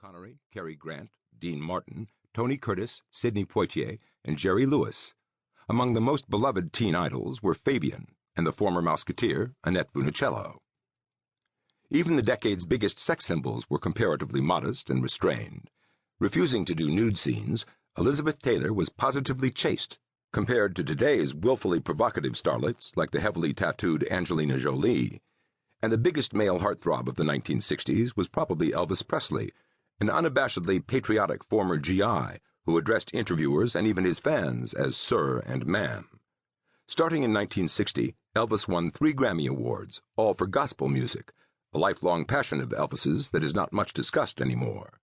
Connery, Cary Grant, Dean Martin, Tony Curtis, Sidney Poitier, and Jerry Lewis. Among the most beloved teen idols were Fabian and the former Musketeer, Annette Funicello. Even the decade's biggest sex symbols were comparatively modest and restrained. Refusing to do nude scenes, Elizabeth Taylor was positively chaste, compared to today's willfully provocative starlets like the heavily tattooed Angelina Jolie. And the biggest male heartthrob of the 1960s was probably Elvis Presley, an unabashedly patriotic former GI who addressed interviewers and even his fans as Sir and Ma'am. Starting in 1960, Elvis won 3 Grammy Awards, all for gospel music, a lifelong passion of Elvis's that is not much discussed anymore.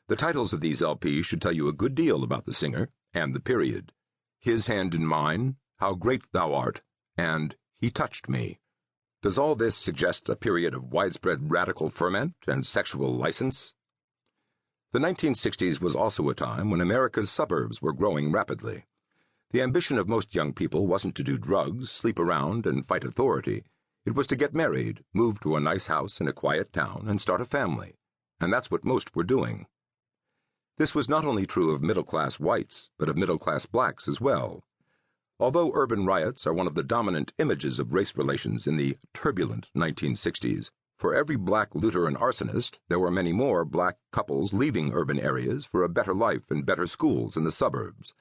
The titles of these LPs should tell you a good deal about the singer and the period. His Hand in Mine, How Great Thou Art, and He Touched Me. Does all this suggest a period of widespread radical ferment and sexual license? The 1960s was also a time when America's suburbs were growing rapidly. The ambition of most young people wasn't to do drugs, sleep around, and fight authority. It was to get married, move to a nice house in a quiet town, and start a family. And that's what most were doing. This was not only true of middle-class whites, but of middle-class blacks as well. Although urban riots are one of the dominant images of race relations in the turbulent 1960s, for every black looter and arsonist, there were many more black couples leaving urban areas for a better life and better schools in the suburbs.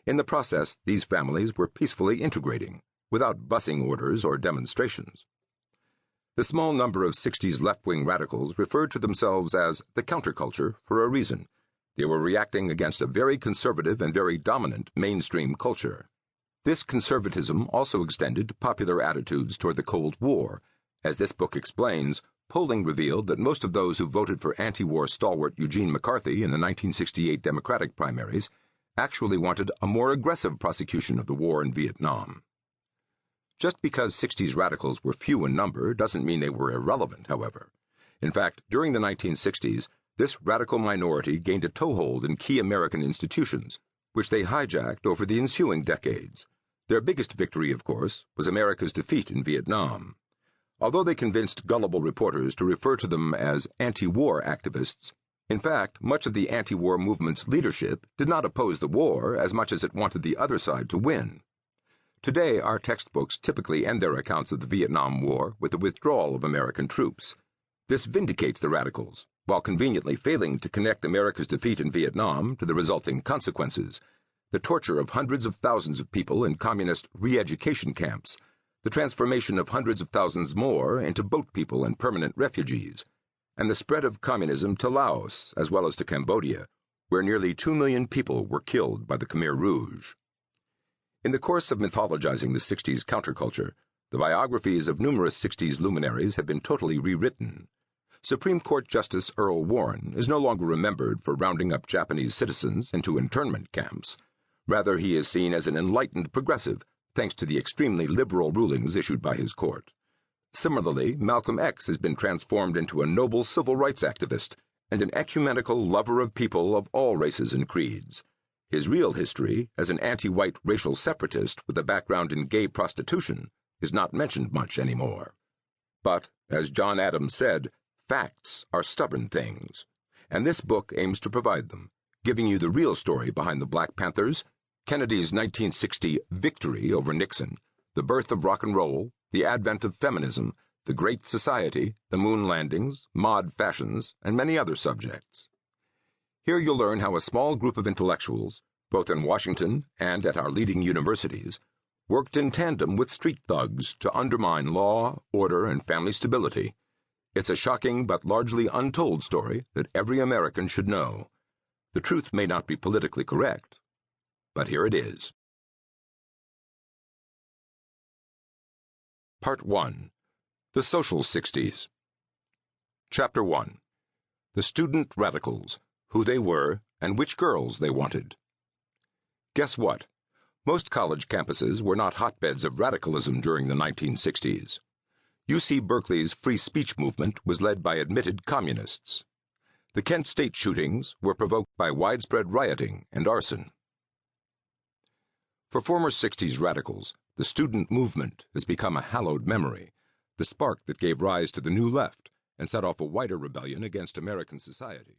In the process, these families were peacefully integrating, without busing orders or demonstrations. The small number of 60s left-wing radicals referred to themselves as the counterculture for a reason. They were reacting against a very conservative and very dominant mainstream culture. This conservatism also extended to popular attitudes toward the Cold War. As this book explains, polling revealed that most of those who voted for anti-war stalwart Eugene McCarthy in the 1968 Democratic primaries actually wanted a more aggressive prosecution of the war in Vietnam. Just because 60s radicals were few in number doesn't mean they were irrelevant, however. In fact, during the 1960s, this radical minority gained a toehold in key American institutions, which they hijacked over the ensuing decades. Their biggest victory, of course, was America's defeat in Vietnam. Although they convinced gullible reporters to refer to them as anti-war activists, in fact, much of the anti-war movement's leadership did not oppose the war as much as it wanted the other side to win. Today, our textbooks typically end their accounts of the Vietnam War with the withdrawal of American troops. This vindicates the radicals, while conveniently failing to connect America's defeat in Vietnam to the resulting consequences: the torture of hundreds of thousands of people in communist re-education camps, the transformation of hundreds of thousands more into boat people and permanent refugees, and the spread of communism to Laos as well as to Cambodia, where nearly 2 million people were killed by the Khmer Rouge. In the course of mythologizing the 60s counterculture, the biographies of numerous 60s luminaries have been totally rewritten. Supreme Court Justice Earl Warren is no longer remembered for rounding up Japanese citizens into internment camps. Rather, he is seen as an enlightened progressive, thanks to the extremely liberal rulings issued by his court. Similarly, Malcolm X has been transformed into a noble civil rights activist and an ecumenical lover of people of all races and creeds. His real history, as an anti-white racial separatist with a background in gay prostitution, is not mentioned much anymore. But, as John Adams said, facts are stubborn things, and this book aims to provide them, giving you the real story behind the Black Panthers, Kennedy's 1960 victory over Nixon, the birth of rock and roll, the advent of feminism, the Great Society, the moon landings, mod fashions, and many other subjects. Here you'll learn how a small group of intellectuals, both in Washington and at our leading universities, worked in tandem with street thugs to undermine law, order, and family stability. It's a shocking but largely untold story that every American should know. The truth may not be politically correct, but here it is. Part 1. The Social 60s. Chapter 1. The Student Radicals, Who They Were, and Which Girls They Wanted. Guess what? Most college campuses were not hotbeds of radicalism during the 1960s. UC Berkeley's free speech movement was led by admitted communists. The Kent State shootings were provoked by widespread rioting and arson. For former 60s radicals, the student movement has become a hallowed memory, the spark that gave rise to the New Left and set off a wider rebellion against American society.